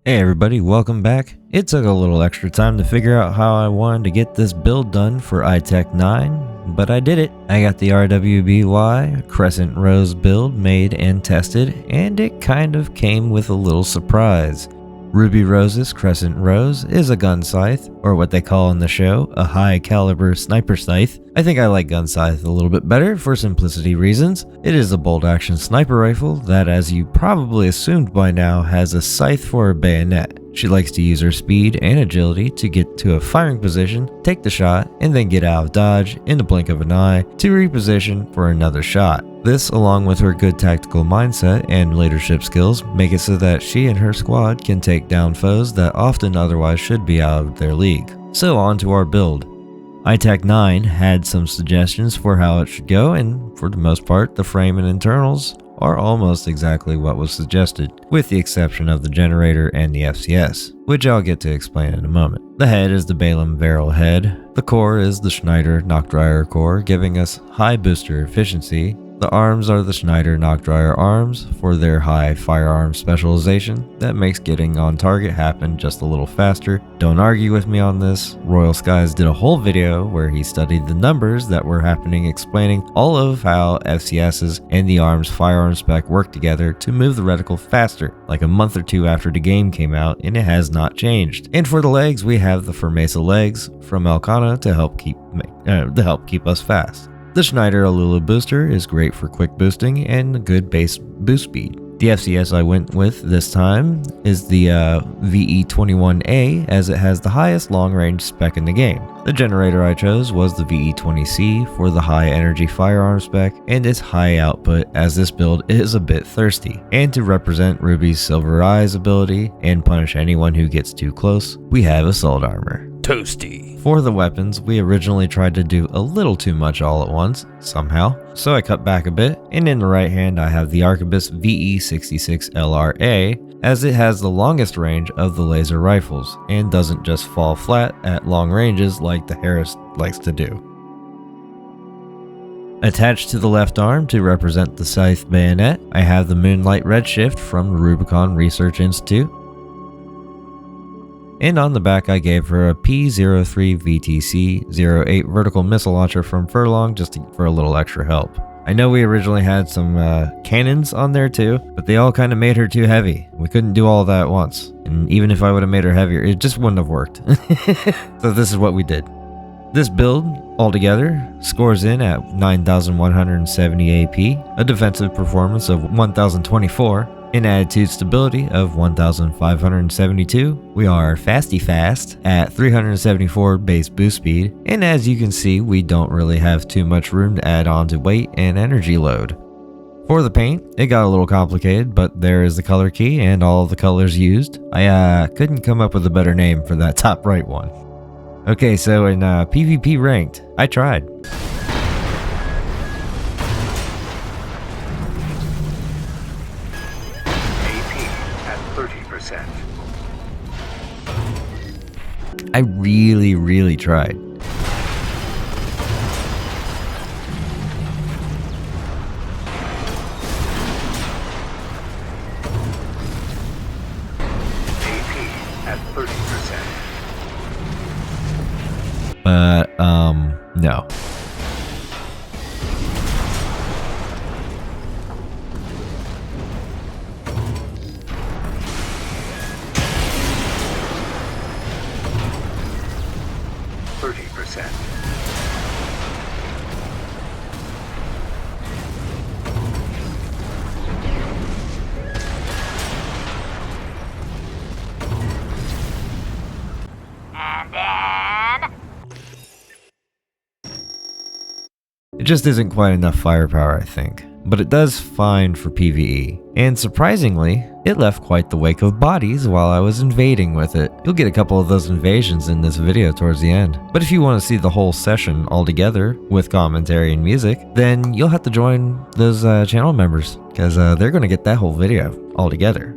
Hey everybody, welcome back. It took a little extra time to figure out how I wanted to get this build done for iTech 9, but I did it. I got the RWBY Crescent Rose build made and tested, and it kind of came with a little surprise. Ruby Rose's Crescent Rose is a gun scythe, or what they call in the show, a high caliber sniper scythe. I think I like gun scythe a little bit better for simplicity reasons. It is a bolt action sniper rifle that, as you probably assumed by now, has a scythe for a bayonet. She likes to use her speed and agility to get to a firing position, take the shot, and then get out of dodge in the blink of an eye to reposition for another shot. This, along with her good tactical mindset and leadership skills, make it so that she and her squad can take down foes that often otherwise should be out of their league. So on to our build. iTech 9 had some suggestions for how it should go, and for the most part, the frame and internals are almost exactly what was suggested, with the exception of the generator and the FCS, which I'll get to explain in a moment. The head is the Fiveam Varel head. The core is the Schneider Knockdryer core, giving us high booster efficiency. The arms are the Schneider Knockdryer arms for their high firearm specialization that makes getting on target happen just a little faster. Don't argue with me on this. Royal Skies did a whole video where he studied the numbers that were happening, explaining all of how FCS's and the arms firearm spec work together to move the reticle faster, like a month or two after the game came out, and it has not changed. And for the legs, we have the Firmesa legs from Elcana to help keep us fast. The Schneider Alula booster is great for quick boosting and a good base boost speed. The FCS I went with this time is the VE21A, as it has the highest long-range spec in the game. The generator I chose was the VE20C for the high energy firearm spec and its high output, as this build is a bit thirsty. And to represent Ruby's Silver Eyes ability and punish anyone who gets too close, we have Assault Armor. Toasty. For the weapons, we originally tried to do a little too much all at once, somehow, so I cut back a bit, and in the right hand I have the Arquebus VE66LRA, as it has the longest range of the laser rifles, and doesn't just fall flat at long ranges like the Harris likes to do. Attached to the left arm to represent the scythe bayonet, I have the Moonlight Redshift from the Rubicon Research Institute. And on the back I gave her a P03 VTC-08 vertical missile launcher from Furlong just for a little extra help. I know we originally had some cannons on there too, but they all kind of made her too heavy. We couldn't do all that at once, and even if I would have made her heavier, it just wouldn't have worked. So this is what we did. This build, altogether, scores in at 9,170 AP, a defensive performance of 1,024, an attitude stability of 1,572. We are fasty fast at 374 base boost speed, and as you can see, we don't really have too much room to add on to weight and energy load. For the paint, it got a little complicated, but there is the color key and all of the colors used. I couldn't come up with a better name for that top right one. Okay, so in PvP ranked, I tried. I really tried. AP at 30%. But, no. It just isn't quite enough firepower, I think. But it does fine for PvE. And surprisingly, it left quite the wake of bodies while I was invading with it. You'll get a couple of those invasions in this video towards the end. But if you want to see the whole session all together with commentary and music, then you'll have to join those channel members, because they're going to get that whole video all together.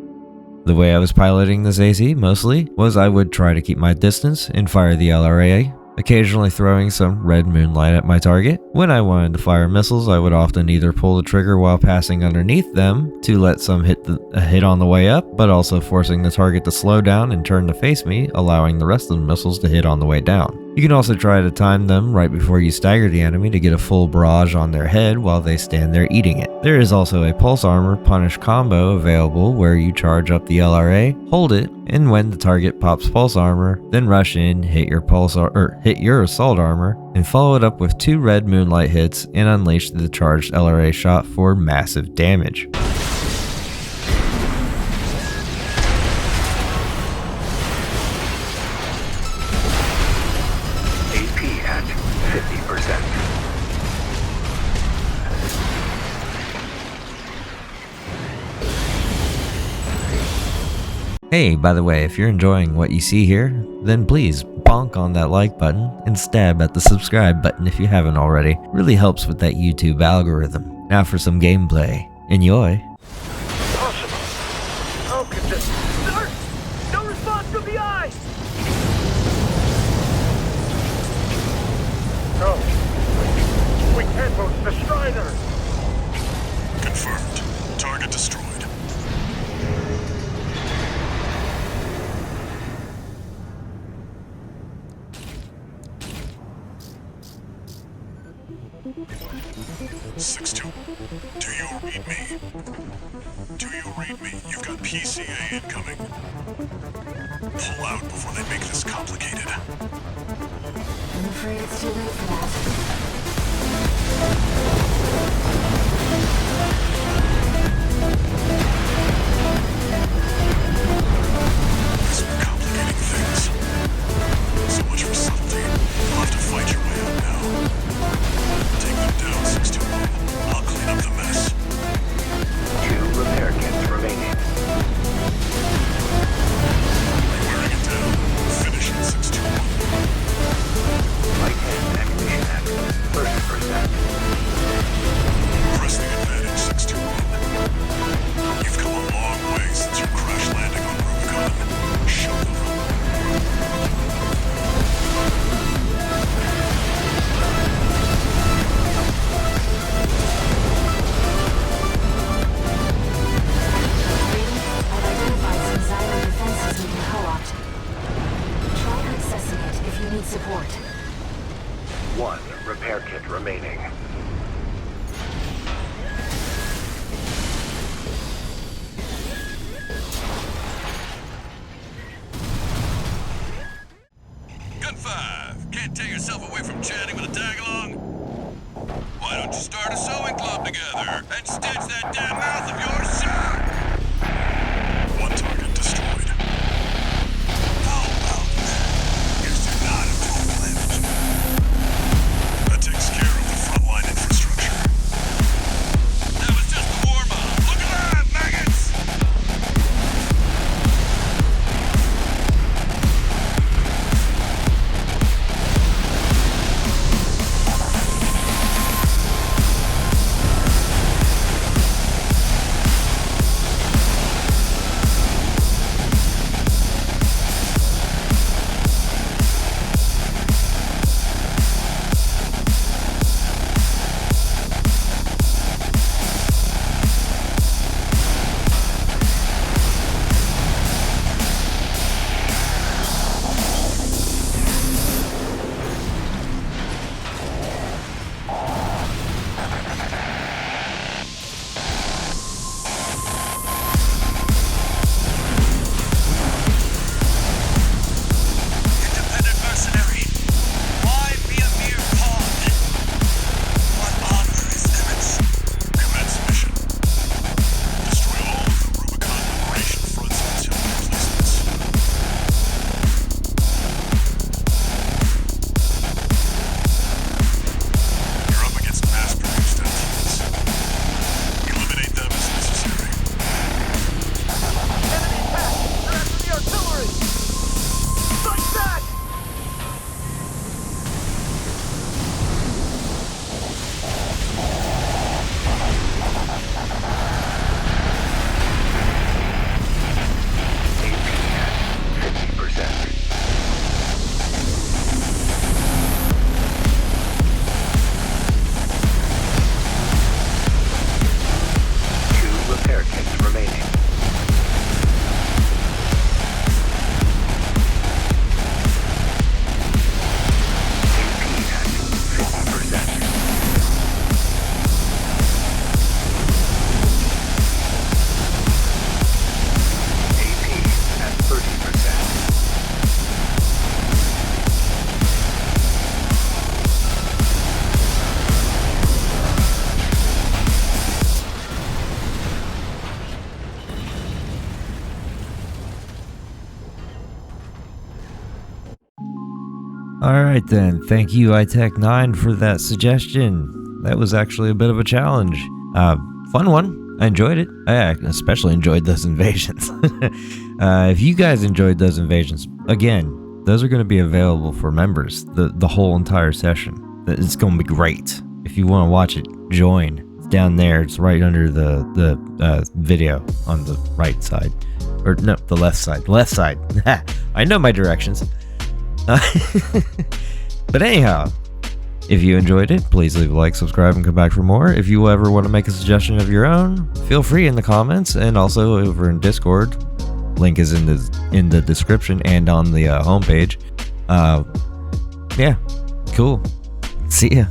The way I was piloting this AC mostly was I would try to keep my distance and fire the LRA occasionally throwing some red moonlight at my target. When I wanted to fire missiles, I would often either pull the trigger while passing underneath them to let some hit on the way up, but also forcing the target to slow down and turn to face me, allowing the rest of the missiles to hit on the way down. You can also try to time them right before you stagger the enemy to get a full barrage on their head while they stand there eating it. There is also a pulse armor punish combo available where you charge up the LRA, hold it, and when the target pops pulse armor, then rush in, hit your assault armor, and follow it up with 2 red moonlight hits and unleash the charged LRA shot for massive damage. AP at 50%. Hey, by the way, if you're enjoying what you see here, then please bonk on that like button and stab at the subscribe button if you haven't already. It really helps with that YouTube algorithm. Now for some gameplay. Enjoy! Impossible. How could this start? No response from the eye. No. We can't move the Strider. Confirmed. Target destroyed. Six-two. Do you read me? Do you read me? You've got PCA incoming. Pull out before they make this complicated. I'm afraid it's too late for that. These are complicating things. So much for subtlety. You'll have to fight your way up now. Take them down, 6-2. I'll clean up the mess. 2 repair kits remaining. Wearing it down. Finish it, 6-2. Light hand ammunition at 30%. Press the advantage, 6-2. You've come a long way since your crash landing on Rubicon. Show them. I've identified some Xylem defenses we can co-opt. Try accessing it if you need support. 1 repair kit remaining. Gun 5, can't tear yourself away from chatting with a tag-along? Why don't you start a sewing club together and stitch that damn mouth of yours shut? One target destroyed. How about that? You're still not a full-fledged. That takes care of the frontline infrastructure. That was just the warm-up. Look alive, maggots! Alright then, thank you iTech9 for that suggestion. That was actually a bit of a challenge. Fun one. I enjoyed it. I especially enjoyed those invasions. If you guys enjoyed those invasions, again, those are going to be available for members, the whole entire session. It's going to be great. If you want to watch it, join. It's down there. It's right under the video on the right side. Or no, the left side. Left side. I know my directions. But anyhow, if you enjoyed it, please leave a like, subscribe, and come back for more. If you ever want to make a suggestion of your own, feel free in the comments, and also over in Discord. Link is in the description and on the homepage. Yeah, cool. See ya.